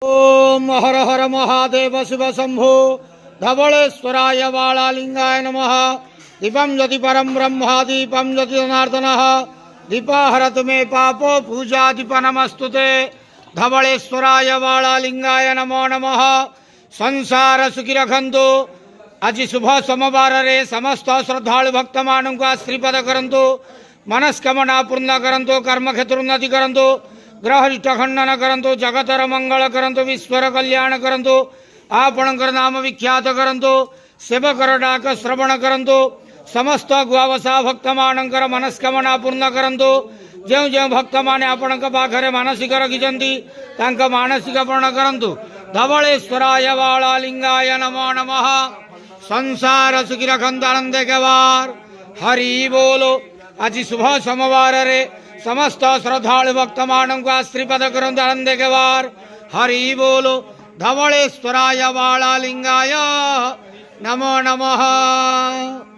ओम हर हर महादेव शिव शंभो धवलेश्वराय बालालिंगाय नमः। दीपं ज्योति परम ब्रह्म दीपं ज्योति जनार्दनः दीपाहरतु मे पापो पूजा दीप नमस्तुते। धवलेश्वराय बालालिंगाय नमो नमः। संसार सुखी रखंतु। आज शुभ सोमवार रे समस्त श्रद्धालु भक्त मानू को श्रीपद करंतु। मनस्कामना पूर्ण करंतु। कर्म क्षेत्र उन्नति करंतु। ग्रह खंडन करंतु। जगतर मंगल करंतु। विश्वर कल्याण करंतु। आपणकर नाम विख्यात करंतु। सेवकर डाक श्रवण करंतु। समस्त गुआवसा भक्त मानकर मनस्कामना पूर्ण करंतु। जो जो भक्त माने आपण पाखरे मानसिक रखिछंती तांका मानसिक पूर्ण करंतु। धवलेश्वराय बालालिंगाय नमो नमः। संसार सुखी रखंतु आनंद केवार हरि बोलो। आज शुभ सोमवार रे समस्त श्रद्धालु भक्त मानू को श्रीपद करंतु आनंद केवार हरि बोलो। धवलेश्वराय बालालिंगाय नमो नमः।